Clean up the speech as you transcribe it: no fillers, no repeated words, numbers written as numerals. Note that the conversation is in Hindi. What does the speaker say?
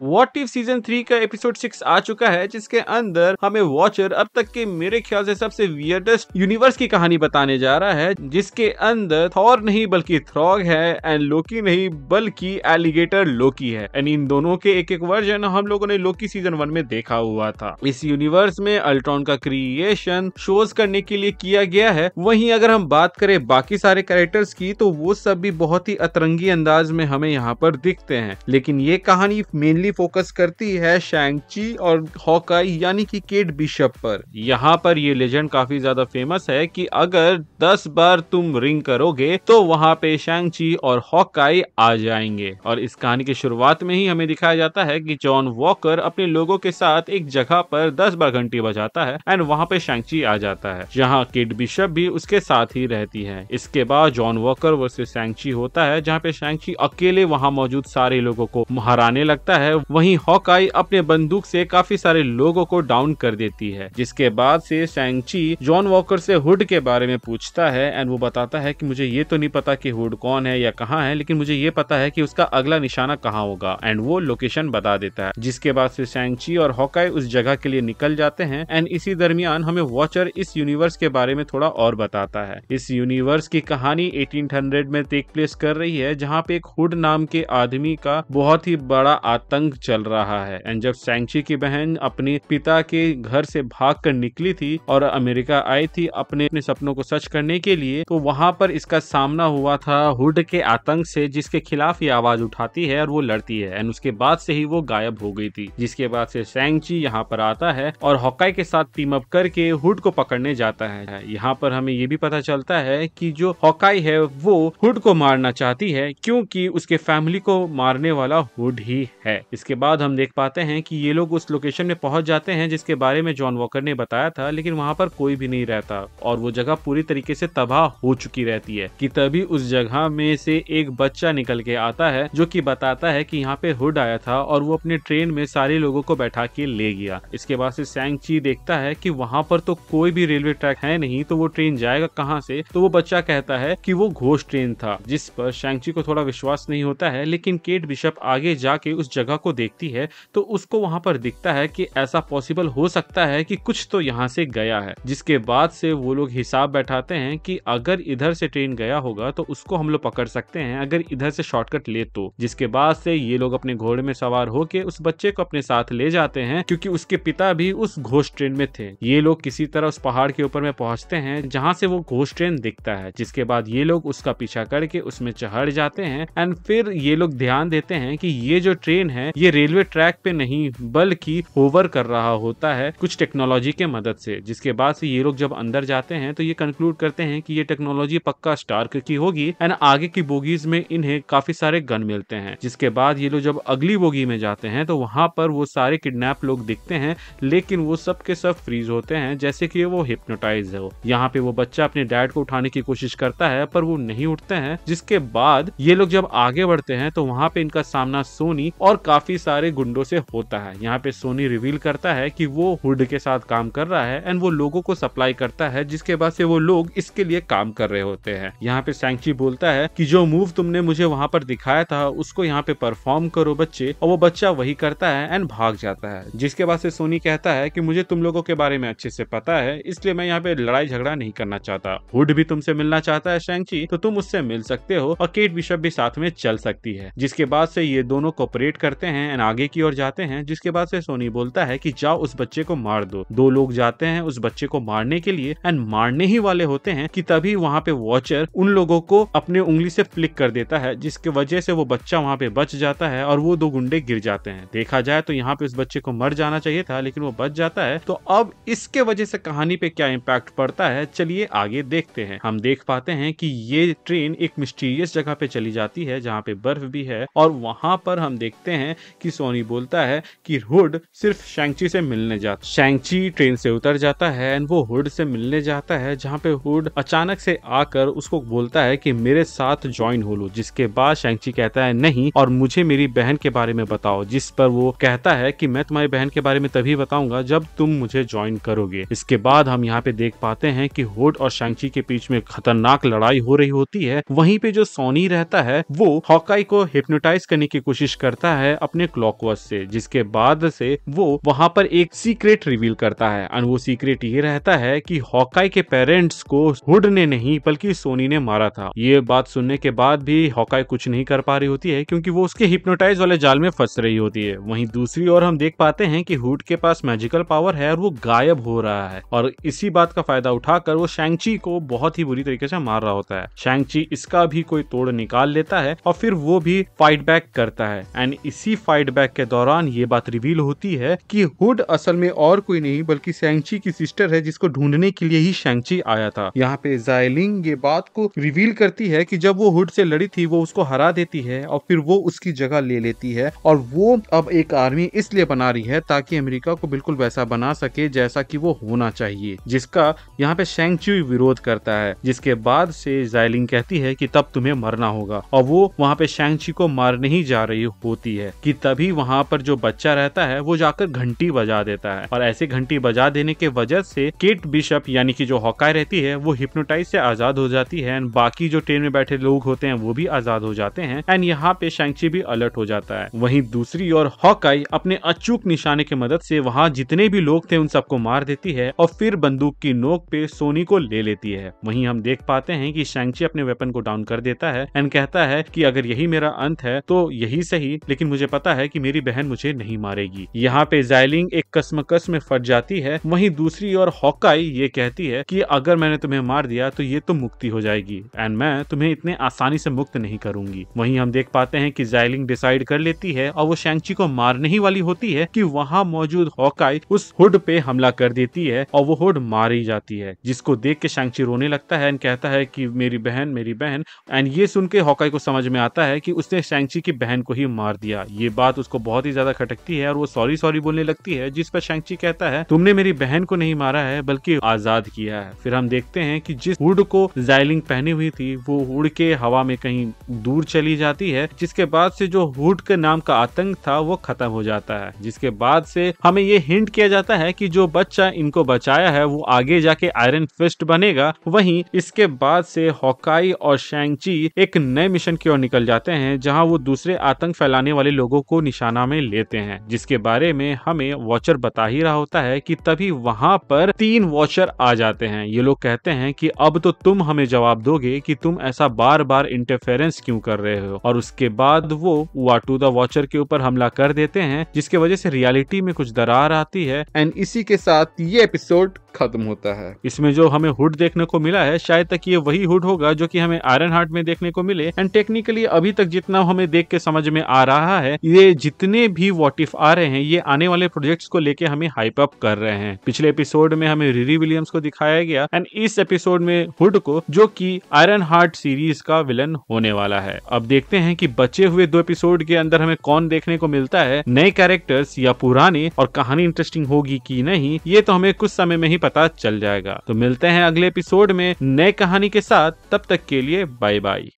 व्हाट इफ सीजन 3 का एपिसोड 6 आ चुका है, जिसके अंदर हमें वॉचर अब तक के मेरे ख्याल से सबसे वियर्डेस्ट यूनिवर्स की कहानी बताने जा रहा है, जिसके अंदर थॉर नहीं बल्कि थ्रॉग है एंड लोकी नहीं बल्कि एलिगेटर लोकी है। एंड इन दोनों के एक एक वर्जन हम लोगों ने लोकी सीजन 1 में देखा हुआ था। इस यूनिवर्स में अल्ट्रॉन का क्रिएशन शोज करने के लिए किया गया है। वहीं अगर हम बात करें बाकी सारे कैरेक्टर्स की तो वो सब भी बहुत ही अतरंगी अंदाज में हमें यहाँ पर दिखते हैं, लेकिन ये कहानी मेनली फोकस करती है शैंग-ची और हॉकाई यानी कि केट बिशप पर। यहाँ पर ये लेजेंड काफी ज्यादा फेमस है कि अगर 10 बार तुम रिंग करोगे तो वहां पे शैंग-ची और हॉकाई आ जाएंगे। और इस कहानी की शुरुआत में ही हमें दिखाया जाता है कि जॉन वॉकर अपने लोगों के साथ एक जगह पर 10 बार घंटी बजाता है एंड वहां पे शैंग-ची आ जाता है, जहाँ केट बिशप भी उसके साथ ही रहती है। इसके बाद जॉन वॉकर वर्सेस शैंग-ची होता है, जहाँ पे शैंग-ची अकेले वहां मौजूद सारे लोगों को हराने लगता है। वहीं हॉकाई अपने बंदूक से काफी सारे लोगों को डाउन कर देती है। जिसके बाद से शैंग-ची जॉन वॉकर से हुड के बारे में पूछता है एंड वो बताता है कि मुझे ये तो नहीं पता कि हुड कौन है या कहाँ है, लेकिन मुझे ये पता है कि उसका अगला निशाना कहाँ होगा एंड वो लोकेशन बता देता है। जिसके बाद से शैंग-ची और हॉकाई उस जगह के लिए निकल जाते हैं एंड इसी दरमियान हमें वॉचर इस यूनिवर्स के बारे में थोड़ा और बताता है। इस यूनिवर्स की कहानी 1800 में टेक प्लेस कर रही है, जहाँ पे एक हुड नाम के आदमी का बहुत ही बड़ा आतंक चल रहा है। एंड जब शैंग-ची की बहन अपने पिता के घर से भाग कर निकली थी और अमेरिका आई थी अपने सपनों को सच करने के लिए, तो वहां पर इसका सामना हुआ था हुड के आतंक से, जिसके खिलाफ ये आवाज उठाती है और वो लड़ती है एंड उसके बाद से ही वो गायब हो गई थी। जिसके बाद से शैंग-ची यहाँ पर आता है और हॉकाई के साथ टीम अप करके हुड को पकड़ने जाता है। यहाँ पर हमें ये भी पता चलता है कि जो हॉकाई है वो हुड को मारना चाहती है, क्योंकि उसके फैमिली को मारने वाला हुड ही है। इसके बाद हम देख पाते हैं कि ये लोग उस लोकेशन में पहुंच जाते हैं जिसके बारे में जॉन वॉकर ने बताया था, लेकिन वहां पर कोई भी नहीं रहता और वो जगह पूरी तरीके से तबाह हो चुकी रहती है। कि तभी उस जगह में से एक बच्चा निकल के आता है जो कि बताता है कि यहाँ पे हुड आया था और वो अपने ट्रेन में सारे लोगों को बैठा के ले गया। इसके बाद से शैंग-ची देखता है कि वहां पर तो कोई भी रेलवे ट्रैक है नहीं, तो वो ट्रेन जाएगा कहाँ से। तो वो बच्चा कहता है कि वो घोस्ट ट्रेन था, जिस पर शैंग-ची को थोड़ा विश्वास नहीं होता है। लेकिन केट बिशप आगे जाके उस जगह को देखती है तो उसको वहां पर दिखता है कि ऐसा पॉसिबल हो सकता है कि कुछ तो यहाँ से गया है। जिसके बाद से वो लोग हिसाब बैठाते हैं कि अगर इधर से ट्रेन गया होगा तो उसको हम लोग पकड़ सकते हैं, अगर इधर से शॉर्टकट ले तो। जिसके बाद से ये लोग अपने घोड़े में सवार होके उस बच्चे को अपने साथ ले जाते हैं, क्योंकि उसके पिता भी उस घोस्ट ट्रेन में थे। ये लोग किसी तरह उस पहाड़ के ऊपर में पहुंचते हैं जहाँ से वो घोस्ट ट्रेन दिखता है। जिसके बाद ये लोग उसका पीछा करके उसमें चढ़ जाते हैं एंड फिर ये लोग ध्यान देते हैं कि ये जो ट्रेन है ये रेलवे ट्रैक पे नहीं बल्कि होवर कर रहा होता है कुछ टेक्नोलॉजी के मदद से। जिसके बाद से ये लोग जब अंदर जाते हैं तो ये कंक्लूड करते हैं कि ये टेक्नोलॉजी पक्का स्टार्क की होगी एंड आगे की बोगीज में इन्हें काफी सारे गन मिलते हैं। जिसके बाद ये लोग जब अगली बोगी में जाते हैं तो वहां पर वो सारे किडनैप लोग दिखते हैं, लेकिन वो सब के सब फ्रीज होते हैं जैसे कि वो हिप्नोटाइज हो। यहाँ पे वो बच्चा अपने डैड को उठाने की कोशिश करता है पर वो नहीं उठते हैं। जिसके बाद ये लोग जब आगे बढ़ते हैं तो वहाँ पे इनका सामना सोनी और काफी सारे गुंडों से होता है। यहाँ पे सोनी रिवील करता है कि वो हुड के साथ काम कर रहा है एंड वो लोगों को सप्लाई करता है, जिसके बाद से वो लोग इसके लिए काम कर रहे होते हैं। यहाँ पे शैंग-ची बोलता है कि जो मूव तुमने मुझे वहाँ पर दिखाया था उसको यहाँ पे परफॉर्म करो बच्चे, और वो बच्चा वही करता है एंड भाग जाता है। जिसके बाद से सोनी कहता है कि मुझे तुम लोगों के बारे में अच्छे से पता है, इसलिए मैं यहाँ पे लड़ाई झगड़ा नहीं करना चाहता। हुड भी तुमसे मिलना चाहता है शैंग-ची, तो तुम उससे मिल सकते हो और केट बिशप भी साथ में चल सकती है। जिसके बाद से ये दोनों कोऑपरेट करते हैं एंड आगे की ओर जाते हैं। जिसके बाद से सोनी बोलता है कि जाओ उस बच्चे को मार दो। दो लोग जाते हैं उस बच्चे को मारने के लिए एंड मारने ही वाले होते हैं कि तभी वहाँ पे वॉचर उन लोगों को अपने उंगली से फ्लिक कर देता है, जिसके वजह से वो बच्चा वहाँ पे बच जाता है और वो दो गुंडे गिर जाते हैं। देखा जाए तो यहाँ पे उस बच्चे को मर जाना चाहिए था, लेकिन वो बच जाता है। तो अब इसके वजह से कहानी पे क्या इम्पैक्ट पड़ता है, चलिए आगे देखते हैं। हम देख पाते हैं कि ये ट्रेन एक मिस्टीरियस जगह पे चली जाती है जहाँ पे बर्फ भी है, और वहां पर हम देखते हैं कि सोनी बोलता है कि हुड सिर्फ शैंग-ची से मिलने जाता। शैंग-ची ट्रेन से उतर जाता है एंड वो हुड से मिलने जाता है, जहाँ पे हुड अचानक से आकर उसको बोलता है कि मेरे साथ ज्वाइन हो लो। जिसके बाद शैंग-ची कहता है नहीं, और मुझे मेरी बहन के बारे में बताओ। जिस पर वो कहता है कि मैं तुम्हारी बहन के बारे में तभी बताऊंगा जब तुम मुझे ज्वाइन करोगे। इसके बाद हम यहाँ पे देख पाते हैं कि हुड और शैंग-ची के बीच में खतरनाक लड़ाई हो रही होती है। वहीं पे जो सोनी रहता है वो हॉकाई को हिप्नोटाइज करने की कोशिश करता है अपने क्लॉकवर्स से, जिसके बाद से वो वहां पर एक सीक्रेट रिवील करता है। और वो सीक्रेट ये रहता है कि हॉकाई के पेरेंट्स को हुड ने नहीं बल्कि सोनी ने मारा था। ये बात सुनने के बाद भी हॉकाई कुछ नहीं कर पा रही होती है, क्योंकि वो उसके हिप्नोटाइज वाले जाल में फंस रही होती है। वहीं दूसरी ओर हम देख पाते हैं कि हुड के पास मैजिकल पावर है और वो गायब हो रहा है, और इसी बात का फायदा उठाकर वो शैंग-ची को बहुत ही बुरी तरीके से मार रहा होता है। शैंग-ची इसका भी कोई तोड़ निकाल लेता है और फिर वो भी फाइट बैक करता है। एंड इसी फाइट बैक के दौरान ये बात रिवील होती है कि हुड असल में और कोई नहीं बल्कि शैंग-ची की सिस्टर है, जिसको ढूंढने के लिए ही शैंग-ची आया था। यहाँ पे ज़ाइलिंग ये बात को रिवील करती है कि जब वो हुड से लड़ी थी वो उसको हरा देती है और फिर वो उसकी जगह ले लेती है, और वो अब एक आर्मी इसलिए बना रही है ताकि अमेरिका को बिल्कुल वैसा बना सके जैसा कि वो होना चाहिए, जिसका यहाँ पे शैंग-ची विरोध करता है। जिसके बाद से ज़ाइलिंग कहती है कि तब तुम्हें मरना होगा, और वो वहाँ पे शैंग-ची को मारने ही जा रही होती है कि तभी वहाँ पर जो बच्चा रहता है वो जाकर घंटी बजा देता है, और ऐसे घंटी बजा देने के वजह से केट बिशप यानी कि जो हॉकाई रहती है वो हिप्नोटाइज से आजाद हो जाती है, एंड बाकी जो ट्रेन में बैठे लोग होते हैं वो भी आजाद हो जाते हैं, एंड यहाँ पे शैंग-ची भी अलर्ट हो जाता है। वहीं दूसरी ओर हॉकाई अपने अचूक निशाने की मदद से वहाँ जितने भी लोग थे उन सबको मार देती है और फिर बंदूक की नोक पे सोनी को ले लेती है। वहीं हम देख पाते हैं कि शैंग-ची अपने वेपन को डाउन कर देता है एंड कहता है कि अगर यही मेरा अंत है तो यही सही, लेकिन मुझे पता है कि मेरी बहन मुझे नहीं मारेगी। यहाँ पे ज़ाइलिंग एक कसमकस में फंस जाती है। वहीं दूसरी ओर हॉकाई ये कहती है कि अगर मैंने तुम्हें मार दिया तो ये तो मुक्ति हो जाएगी, एंड मैं तुम्हें इतने आसानी से मुक्त नहीं करूंगी। वहीं हम देख पाते हैं कि ज़ाइलिंग डिसाइड कर लेती है और वो शैंग-ची को मारने ही वाली होती है कि वहाँ मौजूद हॉकाई उस हुड पे हमला कर देती है और वो हुड मारी जाती है, जिसको देख के शैंग-ची रोने लगता है एंड कहता है कि मेरी बहन। एंड ये सुन के हॉकाई को समझ में आता है कि उसने शैंग-ची की बहन को ही मार दिया। ये बात उसको बहुत ही ज्यादा खटकती है और वो सॉरी बोलने लगती है, जिस पर शैंग-ची कहता है तुमने मेरी बहन को नहीं मारा है बल्कि आजाद किया है। फिर हम देखते हैं कि जिस हुड को ज़ाइलिंग पहनी हुई थी वो उड़ के हवा में कहीं दूर चली जाती है, जिसके बाद से जो हुड के नाम का आतंक था वो खत्म हो जाता है। जिसके बाद से हमें ये हिंट किया जाता है कि जो बच्चा इनको बचाया है वो आगे जाके आयरन फिस्ट बनेगा। वहीं इसके बाद से हॉकाई और शैंग-ची एक नए मिशन की ओर निकल जाते हैं, जहां वो दूसरे आतंक फैलाने वाले लोगों को निशाना में लेते हैं, जिसके बारे में हमें वॉचर बता ही रहा होता है कि तभी वहां पर 3 वॉचर आ जाते हैं। ये लोग कहते हैं कि अब तो तुम हमें जवाब दोगे कि तुम ऐसा बार बार इंटरफेरेंस क्यों कर रहे हो, और उसके बाद वो उआटू द वॉचर के ऊपर हमला कर देते हैं, जिसके वजह से रियलिटी में कुछ दरार आती है। एंड इसी के साथ ये एपिसोड खत्म होता है। इसमें जो हमें हुड देखने को मिला है शायद तक ये वही हुड होगा जो कि हमें आयरन हार्ट में देखने को मिले। एंड टेक्निकली अभी तक जितना हमें देख के समझ में आ रहा है, ये जितने भी व्हाट इफ आ रहे हैं ये आने वाले प्रोजेक्ट्स को लेके हमें हाइप अप कर रहे हैं। पिछले एपिसोड में हमें रिरी विलियम्स को दिखाया गया एंड इस एपिसोड में हुड को, जो कि आयरन हार्ट सीरीज का विलन होने वाला है। अब देखते हैं कि बचे हुए 2 एपिसोड के अंदर हमें कौन देखने को मिलता है, नए कैरेक्टर्स या पुराने, और कहानी इंटरेस्टिंग होगी कि नहीं ये तो हमें कुछ समय में ही पता चल जाएगा। तो मिलते हैं अगले एपिसोड में नए कहानी के साथ, तब तक के लिए बाय बाय।